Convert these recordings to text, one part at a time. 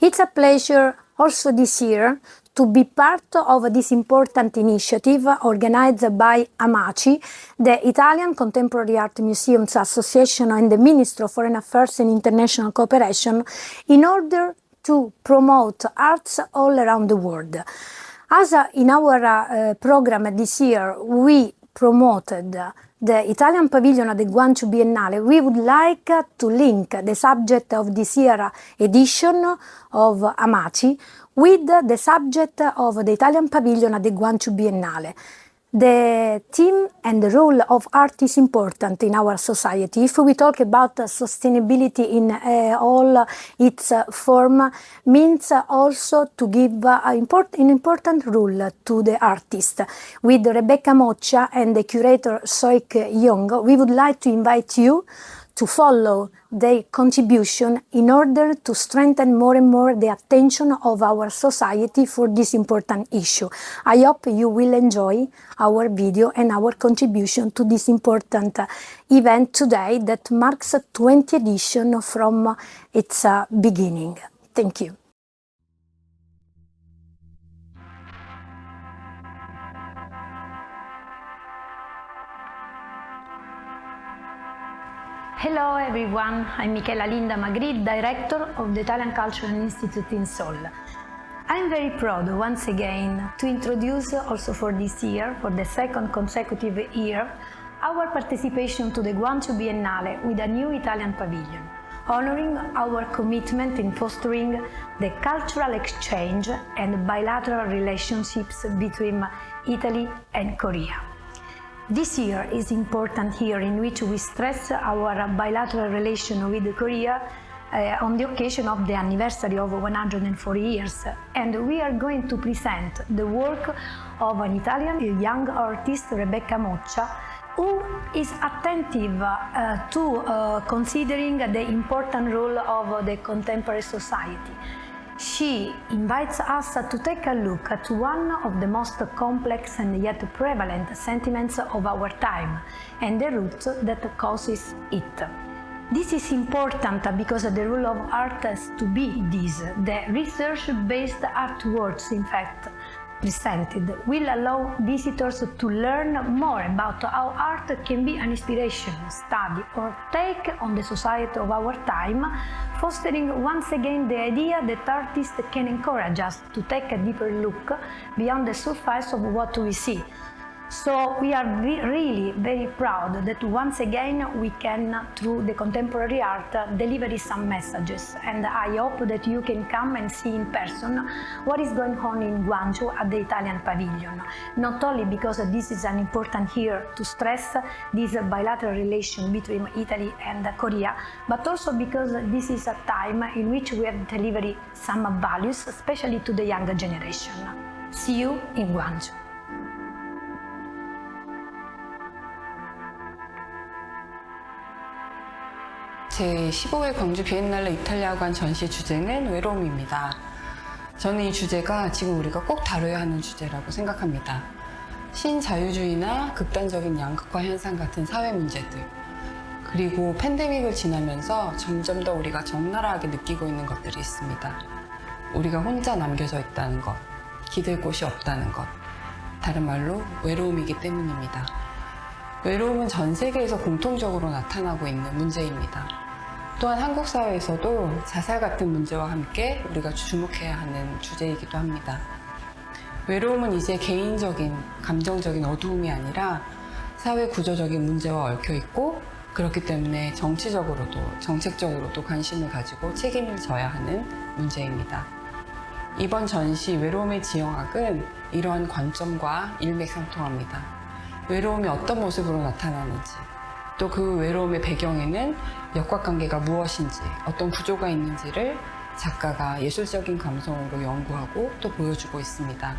It's a pleasure also this year to be part of this important initiative organized by AMACIE, the Italian Contemporary Art Museums Association, and the Ministry of Foreign Affairs and International Cooperation, in order to promote arts all around the world. As in our program this year, we promoted the Italian pavilion at the Gwangju Biennale, we would like to link the subject of this year edition of AMACIE with the subject of the Italian pavilion at the Gwangju Biennale. The theme and the role of art is important in our society. If we talk about sustainability in all its form, means also to give an important role to the artist. With Rebecca Moccia and the curator Soik Jung, we would like to invite you to follow their contribution in order to strengthen more and more the attention of our society for this important issue. I hope you will enjoy our video and our contribution to this important event today that marks 20 edition from its beginning. Thank you. Hello everyone, I'm Michela Linda Magri, Director of the Italian Cultural Institute in Seoul. I'm very proud once again to introduce also for this year, for the second consecutive year, our participation to the Gwangju Biennale with a new Italian pavilion, honoring our commitment in fostering the cultural exchange and bilateral relationships between Italy and Korea. This year is important year in which we stress our bilateral relation with Korea on the occasion of the anniversary of 140 years, and we are going to present the work of an Italian young artist, Rebecca Moccia, who is attentive to considering the important role of the contemporary society. She invites us to take a look at one of the most complex and yet prevalent sentiments of our time and the root that causes it. This is important because the role of art has to be this. The research-based artworks, in fact, presented will allow visitors to learn more about how art can be an inspiration, study, or take on the society of our time, fostering once again the idea that artists can encourage us to take a deeper look beyond the surface of what we see. So we are really very proud that once again we can, through the contemporary art, deliver some messages, and I hope that you can come and see in person what is going on in Gwangju at the Italian pavilion. Not only because this is an important year to stress this bilateral relation between Italy and Korea, but also because this is a time in which we have delivered some values, especially to the younger generation. See you in Gwangju. 제15회 광주 비엔날레 이탈리아관 전시 주제는 외로움입니다. 저는 이 주제가 지금 우리가 꼭 다뤄야 하는 주제라고 생각합니다. 신자유주의나 극단적인 양극화 현상 같은 사회 문제들, 그리고 팬데믹을 지나면서 점점 더 우리가 적나라하게 느끼고 있는 것들이 있습니다. 우리가 혼자 남겨져 있다는 것, 기댈 곳이 없다는 것, 다른 말로 외로움이기 때문입니다. 외로움은 전 세계에서 공통적으로 나타나고 있는 문제입니다. 또한 한국 사회에서도 자살 같은 문제와 함께 우리가 주목해야 하는 주제이기도 합니다. 외로움은 이제 개인적인, 감정적인 어두움이 아니라 사회 구조적인 문제와 얽혀 있고, 그렇기 때문에 정치적으로도, 정책적으로도 관심을 가지고 책임을 져야 하는 문제입니다. 이번 전시 외로움의 지형학은 이러한 관점과 일맥상통합니다. 외로움이 어떤 모습으로 나타나는지, 또 그 외로움의 배경에는 역학관계가 무엇인지, 어떤 구조가 있는지를 작가가 예술적인 감성으로 연구하고 또 보여주고 있습니다.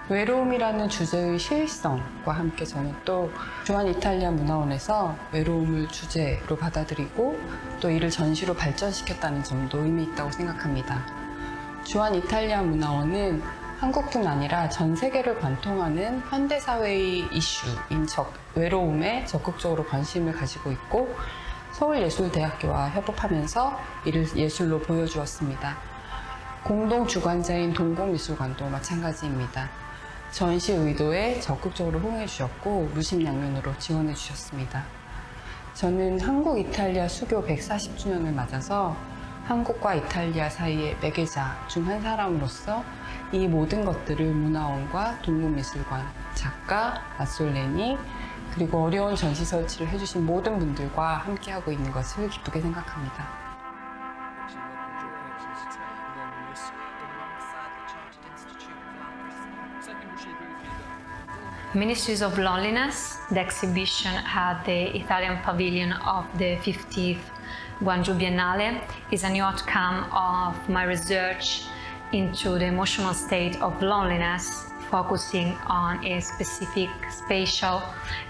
외로움이라는 주제의 시의성과 함께 저는 또 주한이탈리아문화원에서 외로움을 주제로 받아들이고 또 이를 전시로 발전시켰다는 점도 의미 있다고 생각합니다. 주한이탈리아문화원은 한국뿐 아니라 전 세계를 관통하는 현대사회의 이슈인 외로움에 적극적으로 관심을 가지고 있고, 서울예술대학교와 협업하면서 이를 예술로 보여주었습니다. 공동 주관자인 동국미술관도 마찬가지입니다. 전시 의도에 적극적으로 호응해 주셨고 무심양면으로 지원해 주셨습니다. 저는 한국 이탈리아 수교 140주년을 맞아서 한국과 이탈리아 사이의 매개자 중 한 사람으로서 이 모든 것들을 문화원과 동국미술관, 작가, 마솔레니, 그리고 어려운 전시 설치를 해주신 모든 분들과 함께하고 있는 것을 기쁘게 생각합니다. Ministries of Loneliness, the exhibition at the Italian pavilion of the 50th Gwangju Biennale, is a new outcome of my research into the emotional state of loneliness, focusing on a specific spatial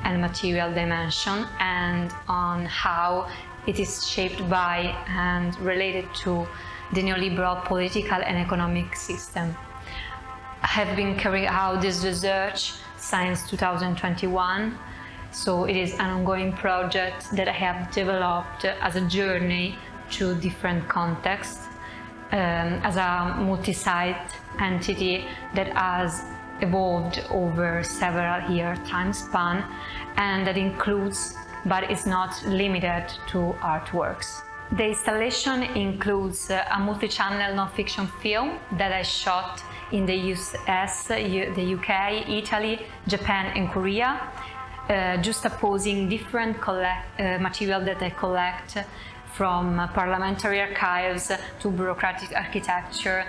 and material dimension and on how it is shaped by and related to the neoliberal political and economic system. I have been carrying out this research since 2021, so it is an ongoing project that I have developed as a journey to different contexts, as a multi-site entity that has evolved over several year time span and that includes but is not limited to artworks. The installation includes a multi-channel non-fiction film that I shot in the US, the UK, Italy, Japan and Korea, juxtaposing different material that I collect from parliamentary archives to bureaucratic architecture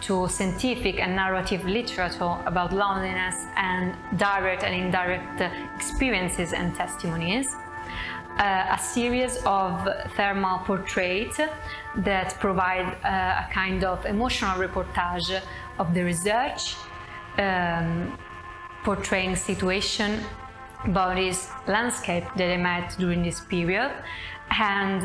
to scientific and narrative literature about loneliness and direct and indirect experiences and testimonies. A series of thermal portraits that provide a kind of emotional reportage of the research, portraying situation, bodies, landscape that I met during this period, and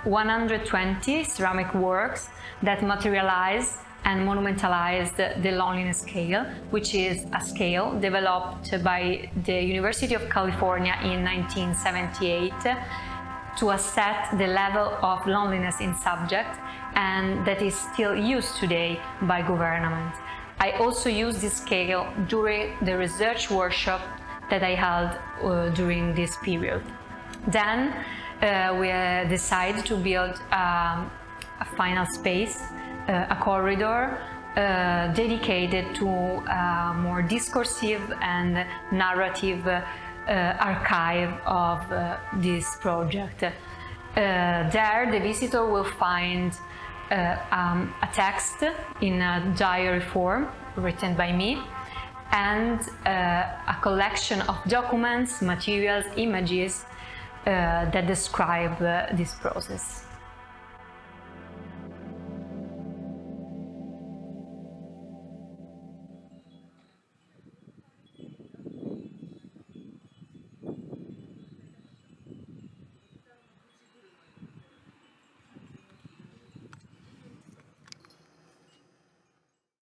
120 ceramic works that materialize and monumentalized the loneliness scale, which is a scale developed by the University of California in 1978 to assess the level of loneliness in subject, and that is still used today by government. I also used this scale during the research workshop that I held during this period. Then we decided to build a final space, a corridor dedicated to a more discursive and narrative archive of this project. There the visitor will find a text in a diary form written by me and a collection of documents, materials, images that describe this process.